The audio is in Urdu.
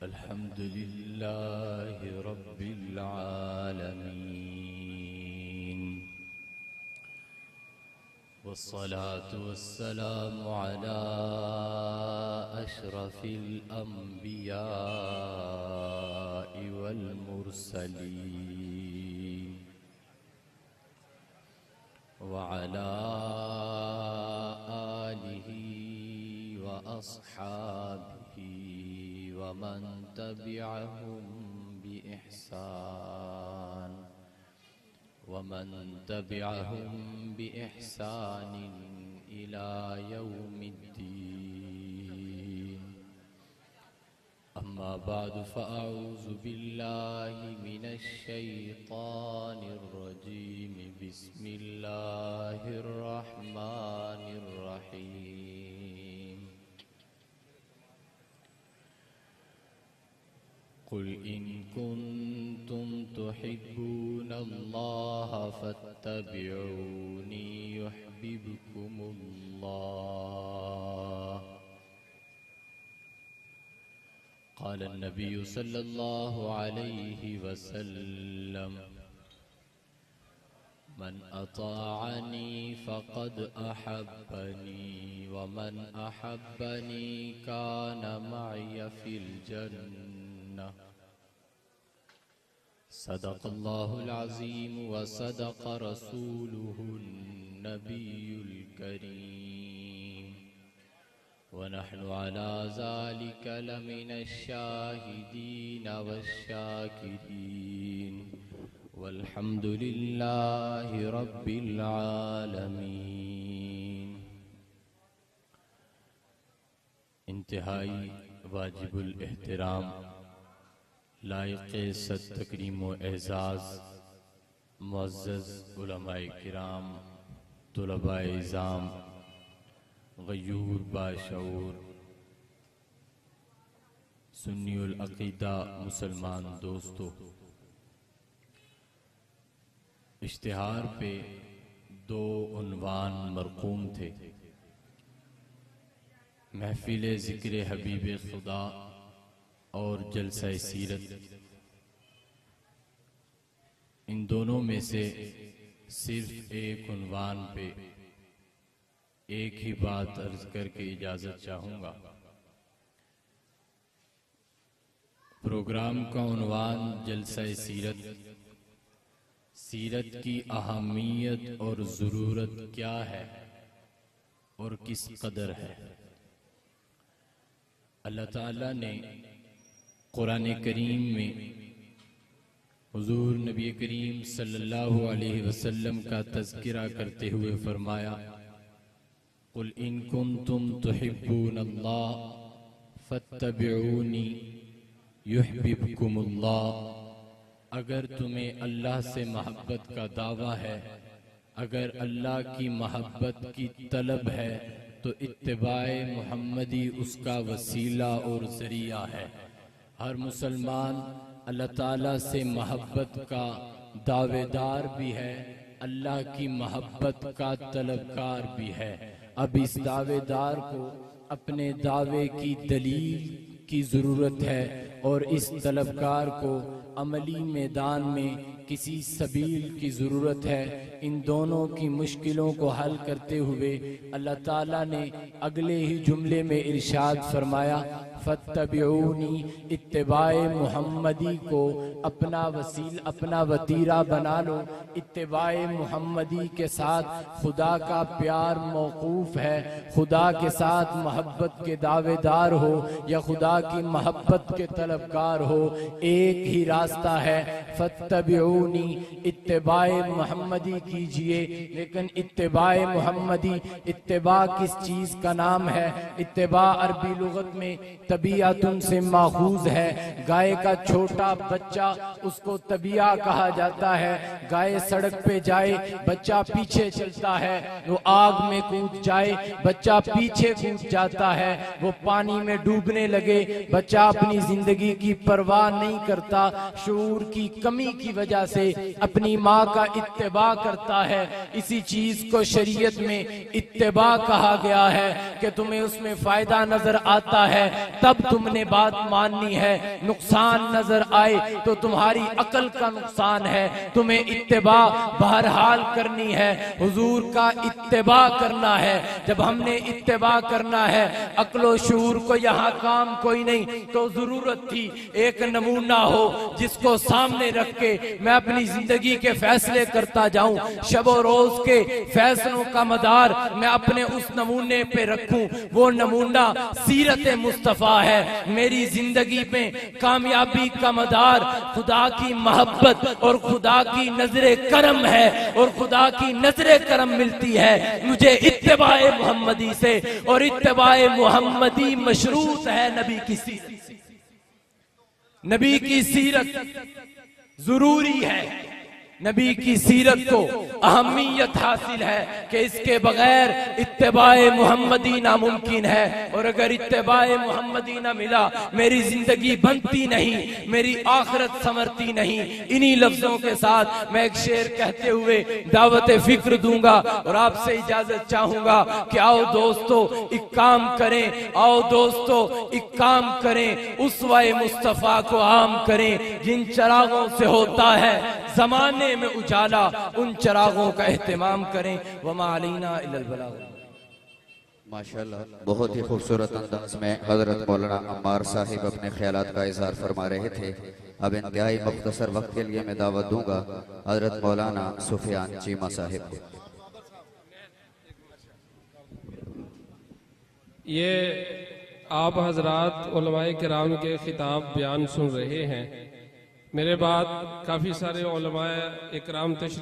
الحمد لله رب العالمين والصلاة والسلام على أشرف الأنبياء والمرسلين وعلى آله وأصحابه ومن تبعهم بإحسان إلى يوم الدين. أما بعد فأعوذ بالله من الشيطان الرجيم. بسم الله الرحمن الرحيم. قل إن كنتم تحبون الله فاتبعوني يحببكم الله. قال النبي صلى الله عليه وسلم: من أطاعني فقد أحبني ومن أحبني كان معي في الجنة. صدق الله العظيم وصدق رسوله النبي الكريم، ونحن على ذلك لمن الشاهدين والشاكرين، والحمد لله رب العالمين. انتہائی واجب الاحترام، لائق صد تکریم و اعزاز معزز علماء کرام، طلباء اعظام، غیور باشعور سنی العقیدہ مسلمان دوستو، اشتہار پہ دو عنوان مرقوم تھے: محفل ذکر حبیب خدا اور جلسہ سیرت. ان دونوں میں سے صرف ایک عنوان پہ ایک ہی بات عرض کر کے اجازت چاہوں گا. پروگرام کا عنوان جلسہ سیرت، سیرت کی اہمیت اور ضرورت کیا ہے اور کس قدر ہے. اللہ تعالیٰ نے قرآن کریم میں حضور نبی کریم صلی اللہ علیہ وسلم کا تذکرہ کرتے ہوئے فرمایا: قل ان کنتم تحبون اللہ فاتبعونی یحببکم اللہ. اگر تمہیں اللہ سے محبت کا دعویٰ ہے، اگر اللہ کی محبت کی طلب ہے، تو اتباع محمدی اس کا وسیلہ اور ذریعہ ہے. ہر مسلمان اللہ تعالیٰ سے محبت کا دعوے دار بھی ہے، اللہ کی محبت کا طلبکار بھی ہے. اب اس دعوے دار کو اپنے دعوے کی دلیل کی ضرورت ہے، اور اس طلبکار کو عملی میدان میں کسی سبیل کی ضرورت ہے. ان دونوں کی مشکلوں کو حل کرتے ہوئے اللہ تعالیٰ نے اگلے ہی جملے میں ارشاد فرمایا: فاتبعونی، اتباع محمدی کو اپنا وتیرہ بنا لو. اتباع محمدی کے ساتھ خدا کا پیار موقوف ہے. خدا کے ساتھ محبت کے دعوے دار ہو یا خدا کی محبت کے طلبکار ہو، ایک ہی راستہ ہے: فاتبعونی، اتباع محمدی کیجئے. لیکن اتباع محمدی، اتباع کس چیز کا نام ہے؟ اتباع عربی لغت میں طبیعتن سے ماخوذ ہے. گائے کا چھوٹا بچہ اس کو طبیعہ کہا جاتا ہے. گائے سڑک پہ جائے، بچہ پیچھے چلتا ہے. وہ آگ میں کود جائے، بچہ پیچھے کود جاتا ہے. وہ پانی میں ڈوبنے لگے، بچہ اپنی زندگی کی پرواہ نہیں کرتا. شعور کی کمی کی وجہ سے اپنی ماں کا اتباع کرتا ہے، اسی چیز کو شریعت میں اتباع کہا گیا ہے کہ تمہیں اس میں فائدہ نظر آتا ہے تب تم نے بات ماننی ہے، نقصان نظر آئے تو تمہاری عقل کا نقصان ہے، تمہیں اتباع بہرحال کرنی ہے، حضور کا اتباع کرنا ہے۔ جب ہم نے اتباع کرنا ہے، عقل و شعور کو یہاں کام کوئی نہیں، تو ضرورت تھی ایک نمونہ ہو جس کو سامنے رکھ کے میں اپنی زندگی کے فیصلے کرتا جاؤں، شب و روز کے فیصلوں کا مدار میں اپنے اس نمونے پہ رکھوں۔ وہ نمونہ سیرت مصطفیٰ ہے۔ میری زندگی میں کامیابی کا مدار خدا کی محبت اور خدا کی نظر کرم ہے، اور خدا کی نظر کرم ملتی ہے مجھے اتباع محمدی سے، اور اتباع محمدی مشروط ہے نبی کی سیرت سے۔ نبی کی سیرت ضروری ہے، نبی کی سیرت کو اہمیت حاصل ہے کہ اس کے بغیر اتباع محمدی ناممکن ہے، اور اگر اتباع محمدی نہ ملا میری زندگی بنتی نہیں، میری آخرت سمرتی نہیں۔ انہی لفظوں کے ساتھ میں ایک شعر کہتے ہوئے دعوت فکر دوں گا اور آپ سے اجازت چاہوں گا کہ آؤ دوستو ایک کام کریں، آؤ دوستو ایک کام کریں، اسوہ مصطفیٰ کو عام کریں۔ جن چراغوں سے ہوتا ہے زمانے میں اجالا، ان چراغوں کا اہتمام کریں۔ وما علینا الا البلاغ۔ ماشاءاللہ بہت ہی خوبصورت انداز میں حضرت مولانا عمار صاحب اپنے خیالات کا اظہار فرما رہے تھے۔ اب انتہائی مختصر وقت کے لیے میں دعوت دوں گا حضرت مولانا سفیان چیمہ صاحب کو۔ یہ آپ حضرات علماء کرام کے خطاب بیان سن رہے ہیں، میرے بعد کافی سارے علماء اکرام تشریف